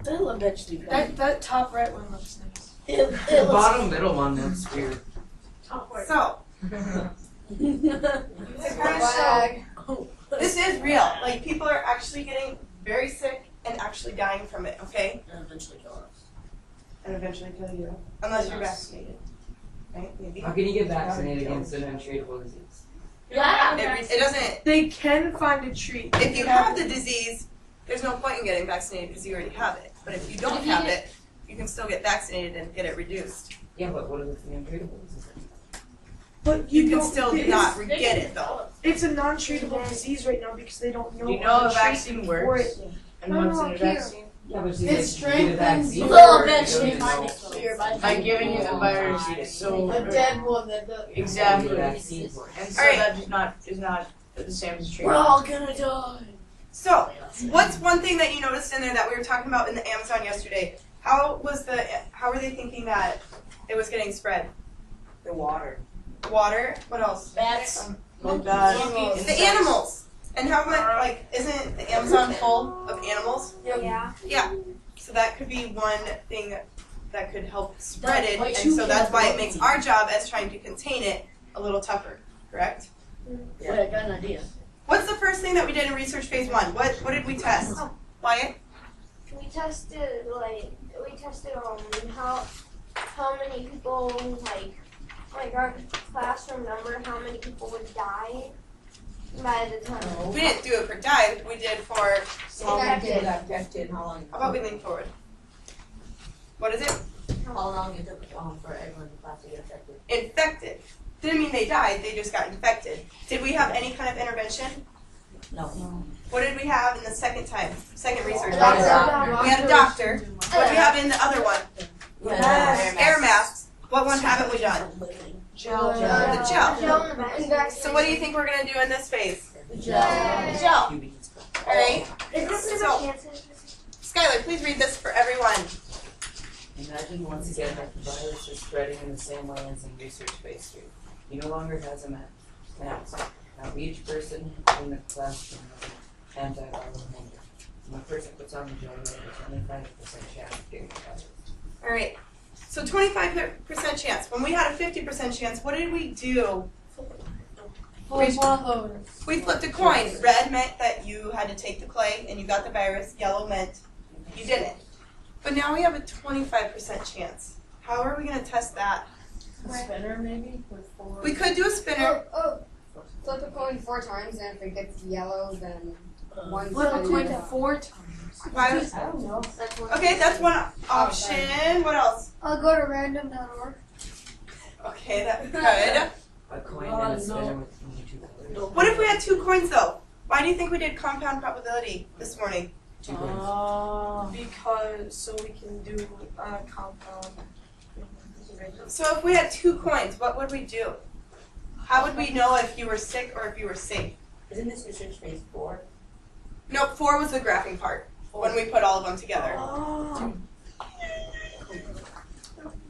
They'll eventually that top right one looks nice. The bottom middle one looks weird. So, this is real. Like, people are actually getting very sick and actually dying from it, okay? And eventually kill us. And eventually kill you. Unless you're vaccinated. Right? Maybe. How can you get vaccinated against an untreatable disease? Yeah. It doesn't. They can find a treat. If you have the disease, there's no point in getting vaccinated because you already have it. But if you don't have it, you can still get vaccinated and get it reduced. Yeah, but what if it's an untreatable disease? But You can still not get it though. It's a non-treatable disease right now because they don't know. Do you know how a to treat vaccine for works? it. And what's in a vaccine? Yeah, but It get a strengthens vaccine. They'll or eventually you don't find know. it clear By giving you the virus, so A dead one that does. exactly, The and vaccine for it. so Alright. that is not the same as We're treatment. all gonna die. So, what's one thing that you noticed in there that we were talking about in the Amazon yesterday? How were they thinking that it was getting spread? The water. Water? What else? Bats. Like that. The animals. And how much, like, isn't the Amazon full of animals? Yeah. Yeah. So that could be one thing that could help spread it, Like and so that's why it two makes our job as trying to contain it a little tougher, correct? Wait, I got an idea. What's the first thing that we did in research phase 1? What did we test? Wyatt? We tested how many people like our classroom number, how many people would die by the time. We didn't do it for dive, we did for, Infected. How long? how about we lean forward? What is it? How long it took for everyone in the class to get infected? Infected. Didn't mean they died, they just got infected. Did we have any kind of intervention? No. What did we have in the second research? A doctor. We had a doctor. What did we have in the other one? Air masks. What one haven't we done? Gel. The gel. Gel. So what do you think we're going to do in this phase? Gel. Gel. Alright? Is this So- a chance? Skylar, please read this for everyone. Imagine once again that the virus is spreading in the same way as in research phase 2. He no longer has a mask. Now each person in the classroom has an antiviral holder. When a person puts on the gel, they have a 25% chance of getting the virus. Alright. So 25% chance. When we had a 50% chance, what did we do? One of those. We flipped a coin. Red meant that you had to take the clay and you got the virus. Yellow meant you didn't. But now we have a 25% chance. How are we going to test that? Spinner maybe? With 4. We could do a spinner. Flip a coin 4 times, and if it gets yellow, then one. Flip a coin 4 times. Why? I don't know. Okay, that's one option. What else? I'll go to random.org. Okay, that's good. A coin and a spinner with only 2 colors. What if we had 2 coins though? Why do you think we did compound probability this morning? 2 coins. Because so we can do compound. So if we had 2 coins, what would we do? How would we know if you were sick or if you were safe? Isn't this research phase 4? Nope, 4 was the graphing part, when we put all of them together. Oh.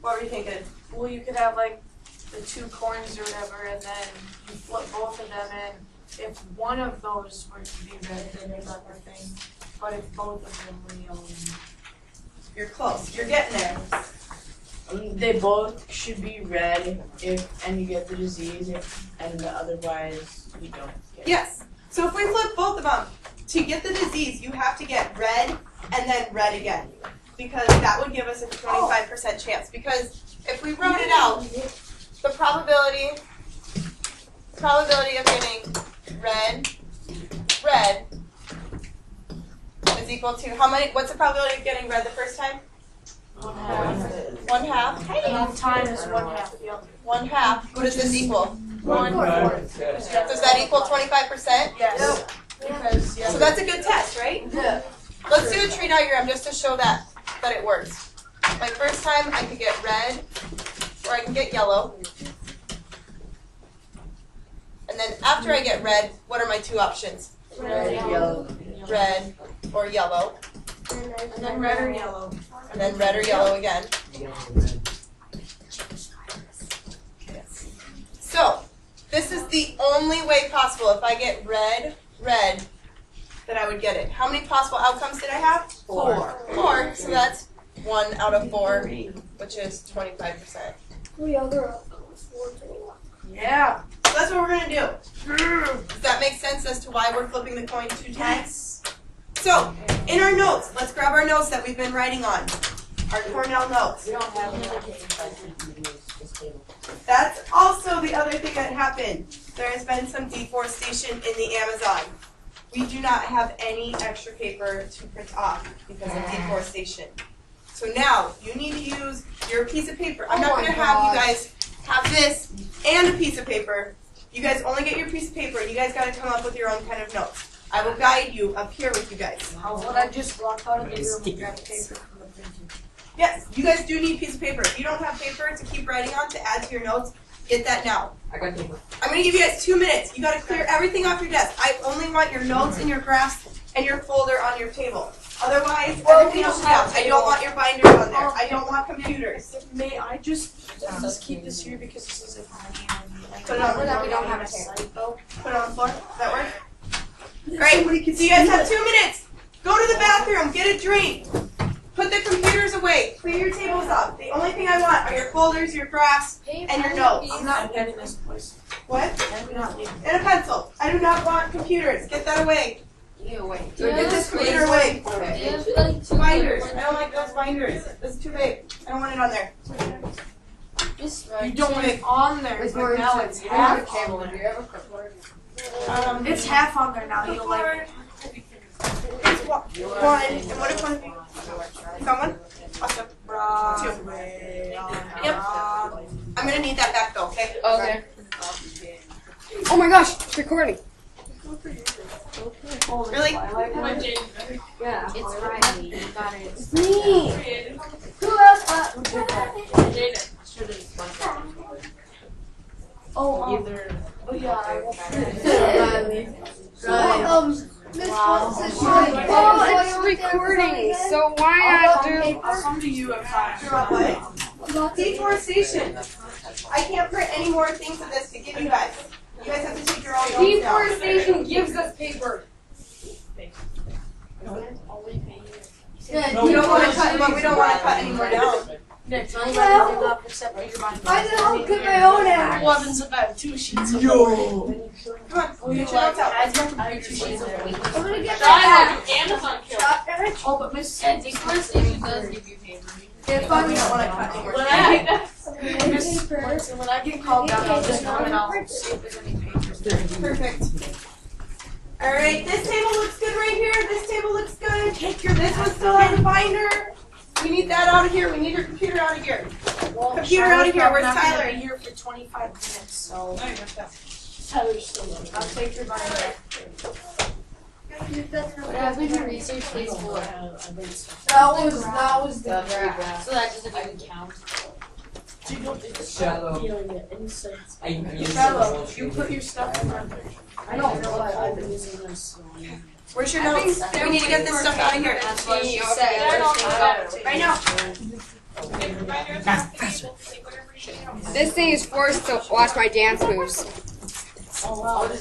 What were you thinking? Well, you could have like the 2 coins or whatever, and then you flip both of them, and if one of those were to be red, then there's other thing. But if both of them were yellow, You're close. You're getting there. They both should be red and you get the disease, and otherwise you don't get it. Yes. So if we flip both of them, to get the disease, you have to get red and then red again. Because that would give us a 25% chance. Because if we wrote it out, the probability of getting red is equal to how many? What's the probability of getting red the first time? 1/2. 1/2. Enough time is 1/2. Yep. 1/2. What does this equal? 1/4. Does that equal 25%? Yes. Because So that's a good test, right? Yeah. Let's do a tree diagram just to show that it works. Like first time I could get red or I can get yellow. And then after I get red, what are my 2 options? Red, Yellow. Red or yellow. and then red or yellow. And then red or yellow again. Yellow, red. So, this is the only way possible. If I get red, that I would get it. How many possible outcomes did I have? 4. So 1 out of 4, which is 25%. Yeah. So that's what we're going to do. Does that make sense as to why we're flipping the coin 2 times? So, in our notes, let's grab our notes that we've been writing on. Our Cornell notes. We don't have enough to use this table. That's also the other thing that happened. There has been some deforestation in the Amazon. We do not have any extra paper to print off because of deforestation. So now, you need to use your piece of paper. I'm not going to have you guys have this and a piece of paper. You guys only get your piece of paper, and you guys got to come up with your own kind of notes. I will guide you up here with you guys. How would I just walk out of the room and grab paper from the printer? Yes, you guys do need a piece of paper. If you don't have paper to keep writing on to add to your notes, get that now. I got paper. I'm going to give you guys 2 minutes. You got to clear everything off your desk. I only want your notes and your graphs and your folder on your table. Otherwise, everything else is out. I don't want your binders on there. I don't want computers. May I just keep this here because this is a Put it on the floor. We don't have a chair. Put it on the floor. Does that work? All right, so you guys have 2 minutes. Go to the bathroom. Get a drink. Put the computers away. Clear your tables up. The only thing I want are your folders, your graphs, and your notes. I'm not getting this place. What? I'm not leaving. And a pencil. I do not want computers. Get that away. Away. Get this computer away. Like Binders. I don't like those binders. This is too big. I don't want it on there. You don't want it on there, but now it's half. It's half on there now. You'll like it. It's one. And what if one of you? Got one? Awesome. 2. Yep. I'm going to need that back though, okay? Okay. Oh my gosh, it's recording. Really? Yeah. It's Friday. You got it. It's me. Who else? Oh, it's recording. So why not do? I'll come to you at 5. What? Deforestation. I can't print any more things of this to give you guys. You guys have to take your own notes now. Deforestation gives us paper. We don't want to cut, but we don't want to cut any more down. Nick, tell me everything up except for your binder. I did all get my own ass. Well, then so bad. 2 sheets of Come on, get your notes out. I have 2 sheets of I'm gonna get that Amazon killed. Oh, but Miss Deforestation does give you paper. If we don't want to cut any more when I get called down, I'll just go and I'll see if there's any papers. Perfect. All right, this table looks good right here. This table looks good. This one still has a binder. We need that out of here. We need your computer out of here. Well, Computer out of here. Where's I'm not gonna Tyler? be here for 25 minutes, so Tyler's still there. I'll take your binder. What happened to research days for? That was the That's So that doesn't even count. You don't think it's Shallow. You don't get any sense. I use Fellow, the you put your stuff in there. I don't know why I've been using this. So. Where's your notes? We need to get this stuff out of here. Right now. This thing is forced to watch my dance moves. Oh wow. What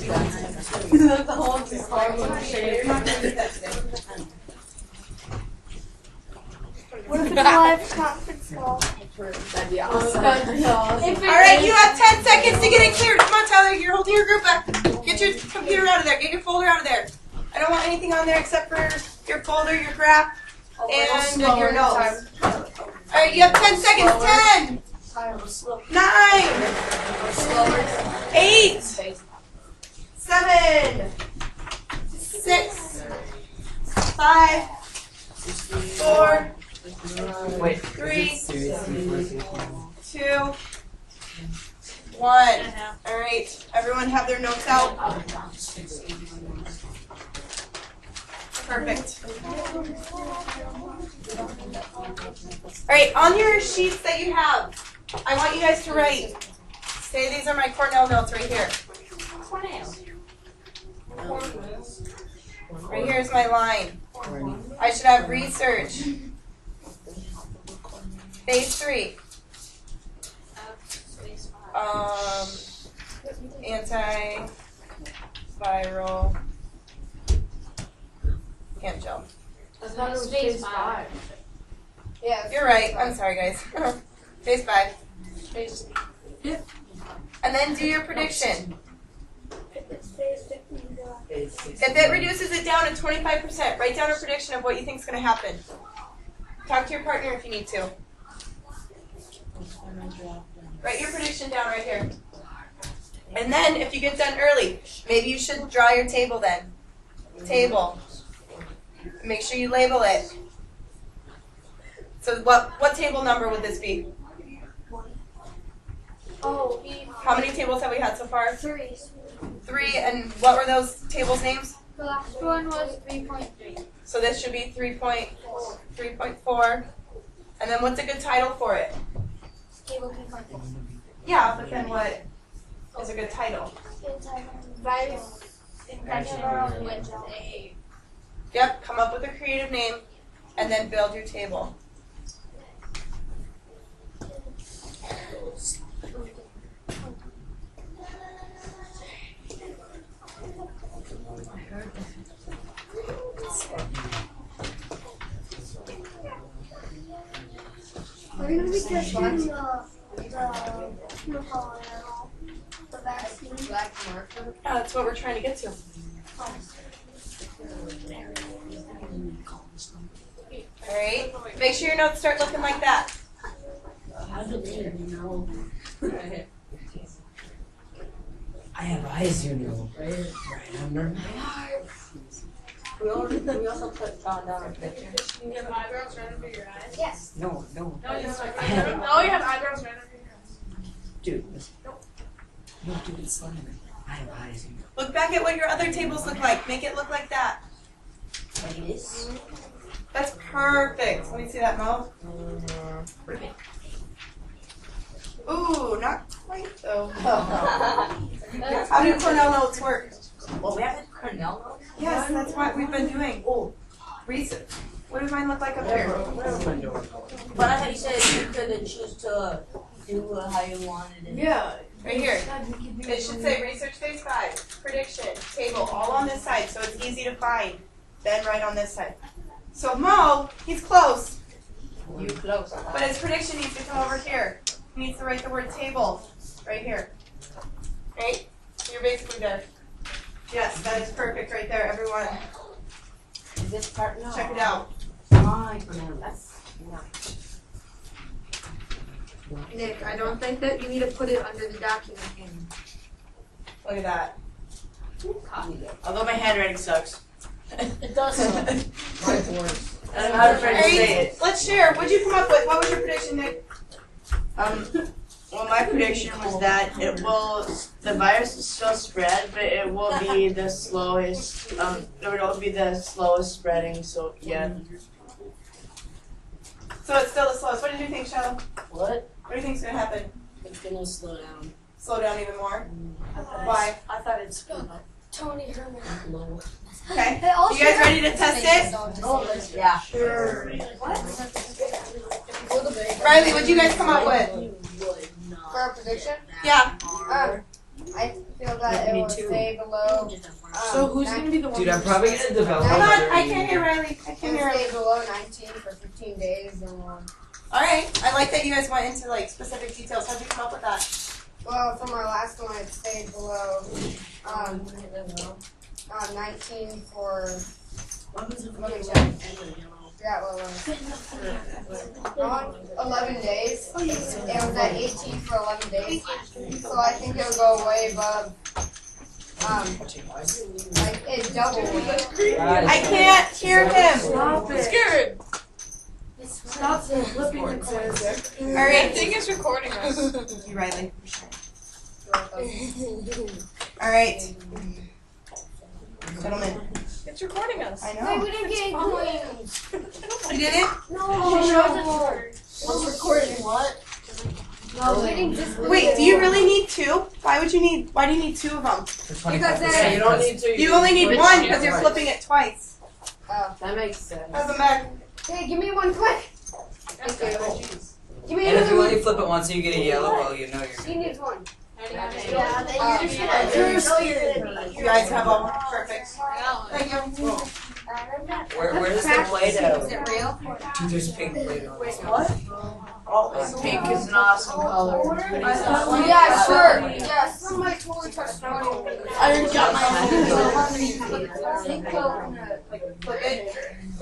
if it's a live conference call? That'd be awesome. All right, you have 10 seconds to get it cleared. Come on, Tyler. You're holding your group back. Get your computer out of there. Get your folder out of there. I don't want anything on there except for your folder, your graph, and your notes. All right, you have 10 seconds. 10, 9, 8, 7, 6, 5, 4, Wait, 3, seriously? 2, 1. All right, everyone have their notes out. Perfect. All right, on your sheets that you have, I want you guys to write. Say these are my Cornell notes right here. Right here is my line. I should have research. Phase 3. Antiviral hand gel. Phase 5. Yeah. You're right. I'm sorry, guys. Phase 5. And then do your prediction. If it reduces it down to 25%, write down a prediction of what you think is going to happen. Talk to your partner if you need to. Write your prediction down right here. And then, if you get done early, maybe you should draw your table then. Table. Make sure you label it. So what table number would this be? Oh, How many tables have we had so far? 3. 3, and what were those tables' names? The last one was 3.3. So this should be 3.4. And then what's a good title for it? Table 2.4. Yeah, but then what is a good title? Virus infection with a. Yep, come up with a creative name and then build your table. Are we going to be testing the vaccine? Black marker. That's what we're trying to get to. Alright, make sure your notes start looking like that. I have eyes, you know. Right under my heart. We also put down our picture. You have eyebrows right under your eyes? Yes. No. No, you have eyebrows right under your eyes. Dude. No, dude, it's slimy. I have eyes, you know. Look back at what your other tables look like. Make it look like that. Like this. That's perfect. Let me see that, Mo. Ooh, not quite though. How do Cornell notes work? Well, we have a Cornell note. Yes, that's what we've been doing. Oh, research. What does mine look like up here? But I thought you said you could choose to do how you wanted it. Yeah. Right here. It should say research phase 5, prediction, table, all on this side, so it's easy to find. Then right on this side. So Mo, he's close, You close. but his prediction needs to come over here. He needs to write the word table right here. Right? You're basically there. Yes, that is perfect right there, everyone. Is this part? No. Check it out. My Cornell. That's nice. Nick, I don't think that you need to put it under the document name. Look at that. Although my handwriting sucks. It does. Mine's worse. And I'm not afraid to say Alright, it. let's share. What'd you come up with? What was your prediction, Nick? Well, my prediction was that the virus will still spread, but it will be the slowest, it will be the slowest spreading, so yeah. So it's still the slowest. What did you think, Shallow? What? What do you think's gonna happen? It's gonna slow down. Slow down even more? Why? I thought it's good. Tony Herman. Low. Okay. They also You guys ready to test it? Yeah. Sure. Riley, what'd you guys come up with? For a prediction, Yeah. I feel that it will stay below. So who's gonna be the one? Dude, I'm probably gonna develop. Hold on, a I can't hear Riley. I can't hear Stay Riley. below 19 for 15 days and Alright. I like that you guys went into like specific details. How'd you come up with that? well, from our last one, it stayed below 19 for. Let me check. Yeah, well, 11 days. It was at 18 for 11 days. So I think it would go way above. Like it doubled. I can't hear him. Stop it. Scared. Stop flipping the coins. Alright. thing is recording us. Thank you, Riley. Alright. Gentlemen. It's recording us. I Wait, know. we didn't get any coins. You didn't? No. What's recording? What? No, we didn't just. Wait, do you really need 2? Why do you need 2 of them? Because then- You don't need to. You only need 1 because you're flipping it twice. That makes sense. How's it back? Hey, give me one quick. Thank you. Give me And if another you one. only flip it once and you get a yellow, well, you know you're She gonna needs one. Yeah, then you're just gonna. You guys have all perfect. Thank you. Where does the play-doh? Is it real? Dude, there's pink play-doh. Wait, what? Oh, Pink is an awesome color. Yeah, sure. Yes. Somebody totally touched my phone. I already got my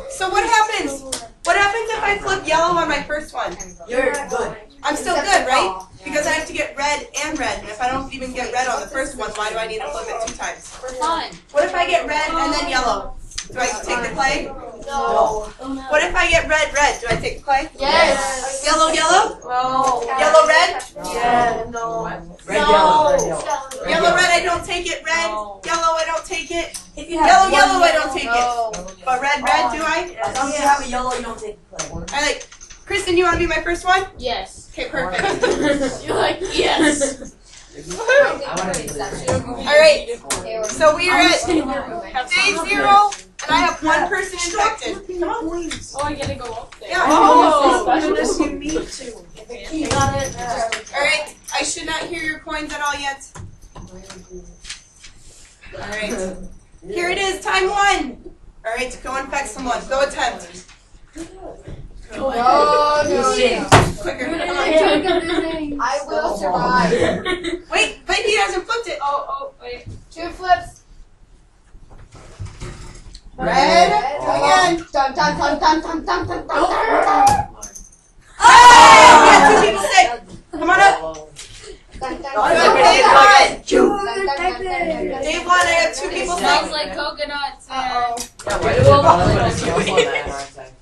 So what happens? What happens if I flip yellow on my first one? You're good. I'm still good, right? Because I have to get red and red. And if I don't even get red on the first one, why do I need to flip it 2 times? For fun. What if I get red and then yellow? Do I take the clay? No. What if I get red, red? Do I take the clay? Yes. Yellow, yellow? No. Yellow, red? Yeah. No. Red, yellow, red, yellow. Yellow, red, I don't take it. Red, yellow, I don't take it. If you have Yellow, one yellow, I don't take it. no. But red, red, do I? As long as you have a yellow, you don't take the play. I like. Kristen, you want to be my first one? Yes. Okay, perfect. You're like, yes. I want to be All right. So we are at day 0, and I have 1 person infected. Oh, I gotta go up there. Yeah. Oh, goodness, you need to. You got it. All right. I should not hear your coins at all yet. All right. Here it is. Time 1. All right. Go infect someone. Go attempt. No, Quicker. I will survive. Wait, but he hasn't flipped it. Oh, wait. 2 flips. Red. Again. Dun dun dun dun dun dun dun dun. Hey! We got 2 people sick. Come on up. Dun dun Day 1, I have 2 people Smells sick. like coconuts. Uh-oh. Yeah, why do we all put a cell phone at our time?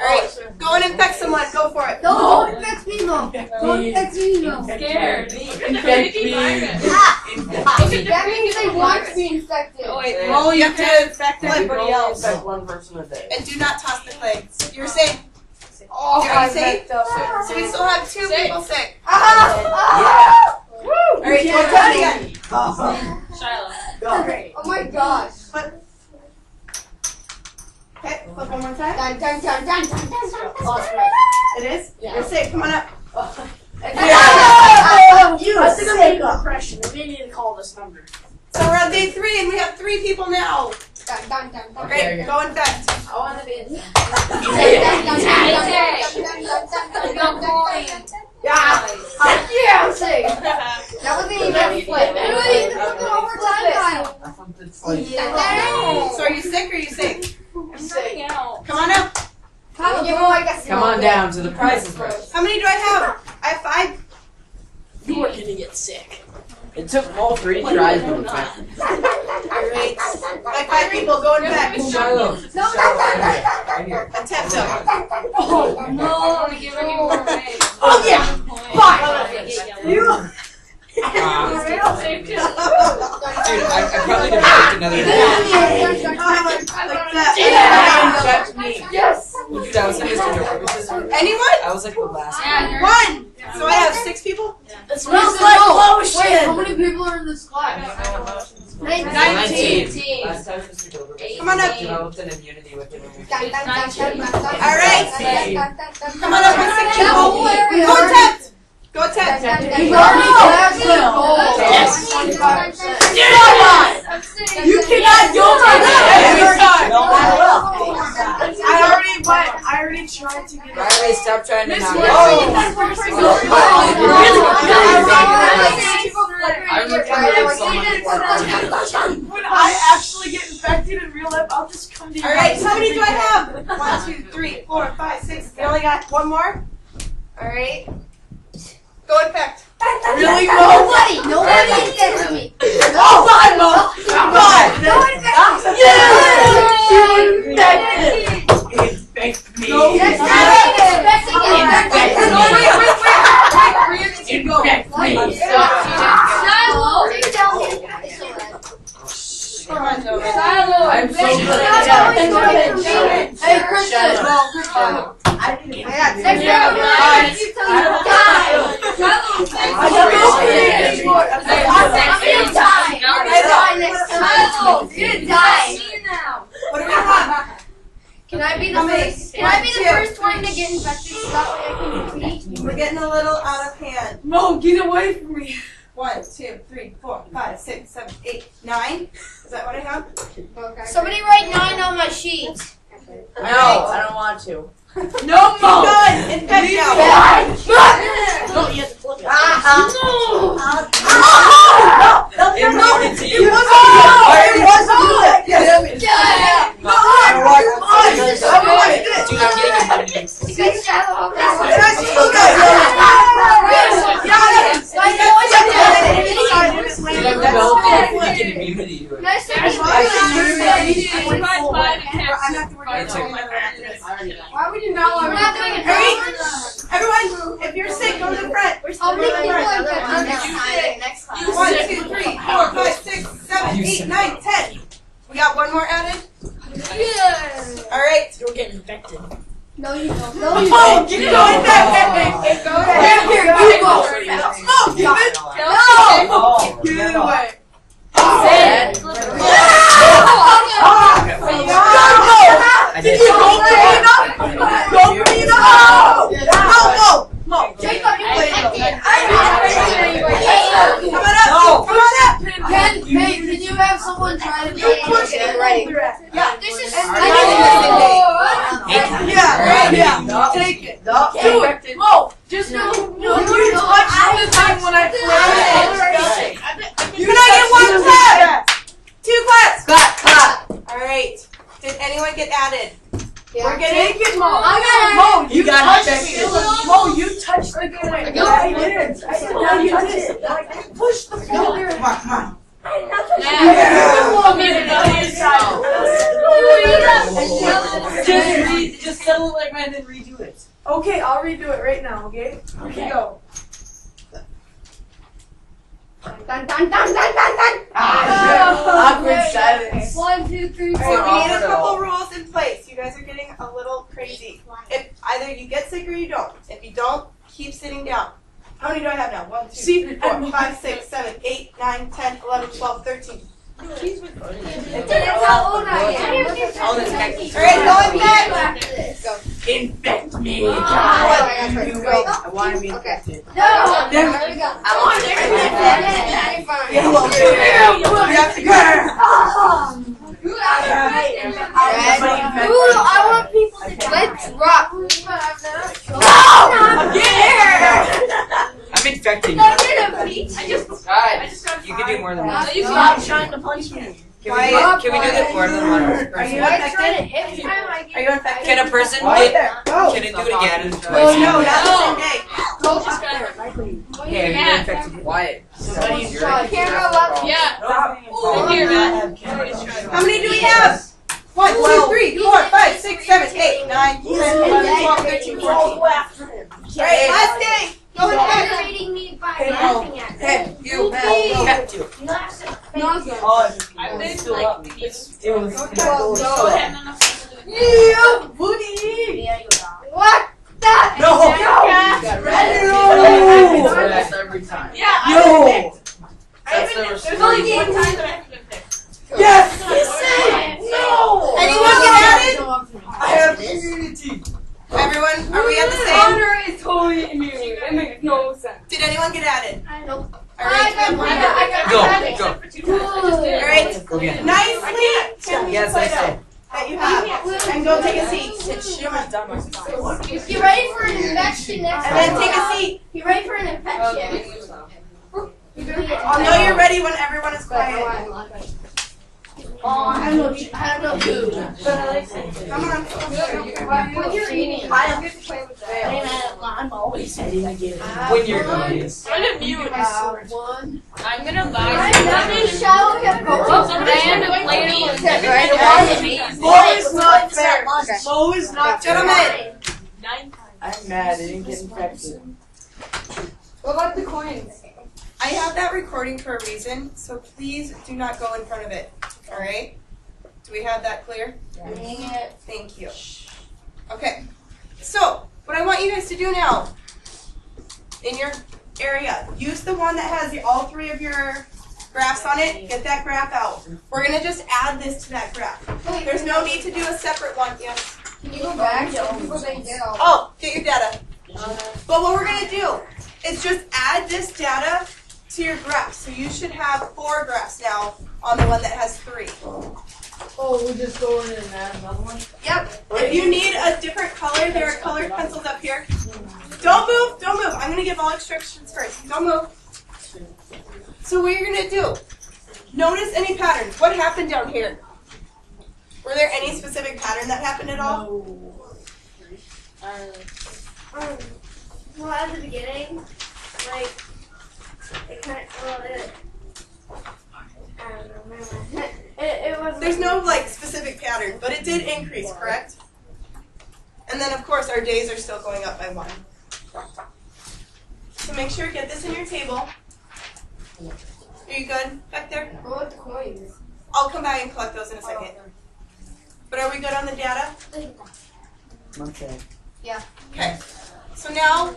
All right. Go and infect someone. Go for it. Don't infect me, no. Don't infect me, no. Scared. Infect me. That means they want to be infected. Oh, wait. Oh, you have to infect everybody else. Infect 1 person a day. And do not toss the clay. You're safe. Oh, You're I safe. messed up. So we still have 2 people sick. Yeah. All right. Go attempt again. Shiloh. Oh my gosh. Okay. Flip one more time. Dun dun dun dun dun dun dun. It is. You're sick. Come on up. You I think I'm making an impression. We may need to call this number. So we're on day 3, and we have 3 people now. Dun dun dun dun. Great. Go infect. I want to be in. Yeah, I'm sick. That wasn't even a flip. It wasn't even a overtime pile. So are you sick or are you safe? I'm running out. Come on up. Give him like a Come on down to the prizes right. How many do I have? I have 5. You are gonna get sick. It took all 3 tries to infect. Alright. My 5 people go infect. Shiloh. Right here. Attempt them. Oh no! I'm giving you more away. Oh yeah. Dude, I probably didn't infect another day. Infect me. Yes. Dude, I was like Mr. Purposes. Anyone? I was like the last one. Yeah, 1. So I have 6 people? It smells like lotion. Wait, how many people are in this class? 19. 19. Last time Mr. Gilbert Come on up. developed an immunity with it. Alright. Come on up, my 6 people. Go attempt. Go attempt. He's already passed the goal. Yes. You cannot go by that every time. No, I will. I already tried to get it. Riley, stop trying to knock it. When I actually get infected in real life, I'll just come to you. Alright, how many do I have? 1, 2, 3, 4, 5, 6. We only got 1 more? Alright. Go infect. Really, Mo? Nobody infected me. Oh, my Mo! Come on! Infect me! That's not Infect me! Come on, Zoe. I'm so good at Hey, Christian. What do we have? Can I be the first? Can I be the first one to get infected so that way I can compete? We're getting a little out of hand. Mo, get away from me! 1, 2, 3, 4, 5, 6, 7, 8, 9. Is that what I have? Somebody write 9 on my sheet. No, I don't want to. No more. Good. Infect now. No, you have to flip it. Immunity. It wasn't good. Dude, I'm getting immunity. Dude, I'm developing freaking immunity to it. Nice to meet you. Why would you not want We're not doing it. Everyone, if you're sick, go to the front. How many people are Next class. 1, 2, 3, 4, 5, 6, 7, 8, 9, 10. We got one more added? Yeah. Alright. You're getting infected. No, you don't. Oh, keep going back. Go ahead. Here, you go. Oh, give it. No. Give it away. Did you go clean up? Go clean up. No. Jacob, you play it. Come on up. Can you have someone try to get ready? Yeah. This is Yeah. Take it. No. Just You touch the thing when I play. You can I get one clap? 2 claps. Clap. Alright. Did anyone get added? We're Take it, Mo. Mo, You got it. Mo, you touched the coin. I did. No, you did. Push the floor. Come on. Just settle it like mine, then redo it. Okay, I'll redo it right now, okay? Okay. Go. Awkward silence. 1, 2, 3, 4. Alright, we need a couple rules in place. You guys are getting a little crazy. If either you get sick or you don't. If you don't, keep sitting down. How many do I have now? 1, 2, 3, 4, 5, 6, 7, 8, 9, 10, 11, 12, 13. Alright, going back. Infect me. I want to be infected. No! There we go. I want to Ooh, I want people to die. Let's rock. I'm infecting you. Alright. Alright, you can do more than one. Stop trying to punch me. Can we do this more than one Are person? you Why trying to infected? hit me? Are you infected? Can a person Right get, there. Go. can it do it again Oh, twice? no, not the same day. Okay, you're infected. Wyatt. Camera left. How many do we have? 1, 2, 3, 4, 5, 6, 7, 8, 9, 10, 11, 12, 13, 14. Alright, last day. Go ahead. Aggravating me by laughing at me. Hey, you, infect you. I've been Still like, up me. It was. Yeah, booty. What? That? No! That's every time. Yeah, Yo! I've been, there's only one time that I've been picked. Yes! No. Anyone get added? I have immunity. Everyone, are we at the same? Honor is totally immune. It makes no sense. Did anyone get added? Nope. Alright, Go. Alright, Go again. nicely, can we Yes, I play said. that you have? And go take a seat. You ready for an infection next And time? then take a seat. You ready for an infection? I'll know you're ready when everyone is quiet. I have no food. Come on. When you're eating, I don't get to play with that. I'm always ready to get it. When you're going. I'm gonna mute. I'm gonna buy Somebody shower your Mo is not fair. Mo is not Gentlemen, I'm mad. I didn't get infected. What about the coins? I have that recording for a reason, so please do not go in front of it. Alright? Do we have that clear? Thank you. Okay. So, what I want you guys to do now, in your area, use the one that has all 3 of your graphs on it. Get that graph out. We're going to just add this to that graph. There's no need to do a separate one. Yes? Can you go back? People say get all. Oh, get your data. But what we're going to do is just add this data to your graph. So you should have 4 graphs now on the one that has 3. Oh, we just go in and add another one? Yep. If you need a different color, there are colored pencils up here. Don't move, don't move. I'm going to give all instructions first. Don't move. So what you're going to do, notice any patterns. What happened down here? Were there any specific pattern that happened at all? Well, at the beginning, like, it kind of, I don't know, never mind. It wasn't. There's no like specific pattern, but it did increase, correct? And then of course our days are still going up by 1. So make sure get this in your table. Are you good back there? What about the coins? I'll come back and collect those in a second. But are we good on the data? Okay. Okay. So now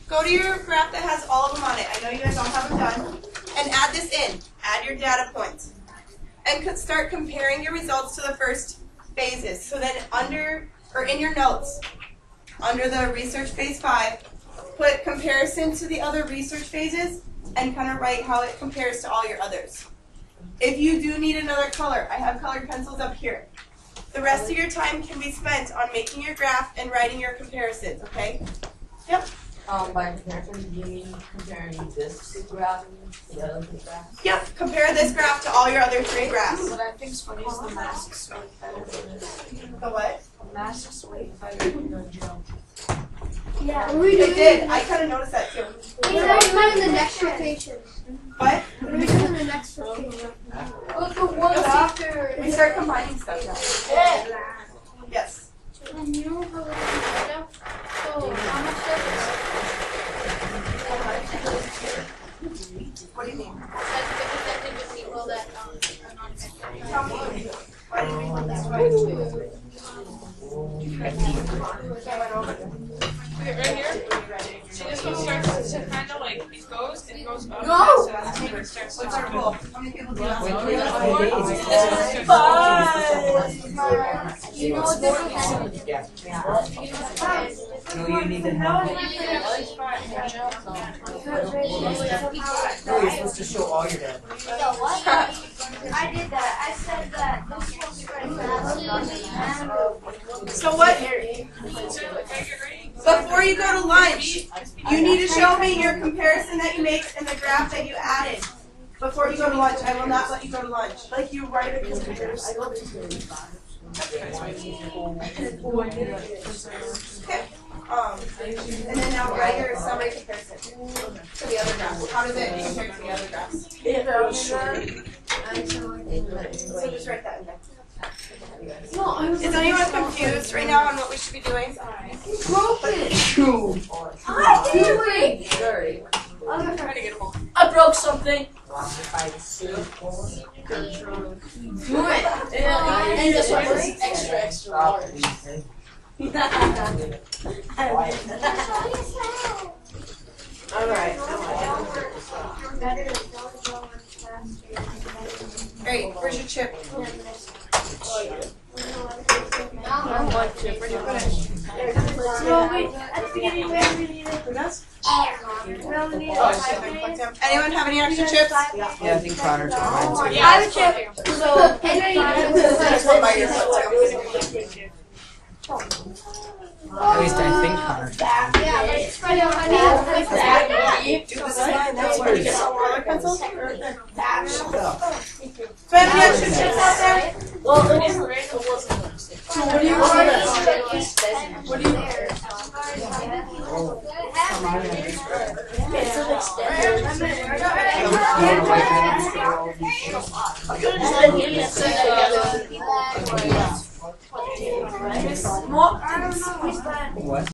go to your graph that has all of them on it. I know you guys all have them done. And add this in. Add your data points. And start comparing your results to the first phases. So then in your notes, under the research phase 5, put comparison to the other research phases and kind of write how it compares to all your others. If you do need another color, I have colored pencils up here. The rest of your time can be spent on making your graph and writing your comparisons, okay? Yep. By comparison, do you mean comparing this graph to the other graph? Yep. Compare this graph to all your other 3 graphs. What I think's funny is the masks way better than The what? the masks way better than the gel. Yeah. It did. I kind of noticed that too. What in the next rotation? What? What are we doing in the next rotation? What's the one after? We start combining stuff now. Yes. And you know how we're gonna do it? So, how much does What do you mean? it people that Tell me. Why do you mean this? Right here? See, this one starts to kind of like, it goes and goes up. No! So that's when it starts to What's our goal? How many people do that? You know what different No, you need to have it. No, you're supposed to show all your data. what? I did that. I said that this was So what? Before you go to lunch, you need to show me your comparison that you make and the graph that you added. Before you go to lunch, I will not let you go to lunch. Like you write a comparison. Okay. And then now write your summary comparison to the other graphs. How does it compare to the other graphs? So just write that in there. Is anyone confused right now on what we should be doing? I broke something. Do it. And this one is extra large. Alright. Great, where's your chip? Where'd you put it? Anyone have any extra chips? Yeah, I think Connor took mine too. I have a chip. So, There's one by your foot too. At least I think Connor took mine. yeah, let's try out honey. Dude, this is mine. That's where you get some color pencils. Do I have any extra chips out there? Well, it wasn't random, it wasn't. So what do you want? What do you want? It's an extended. I could have just let him and send that together. What?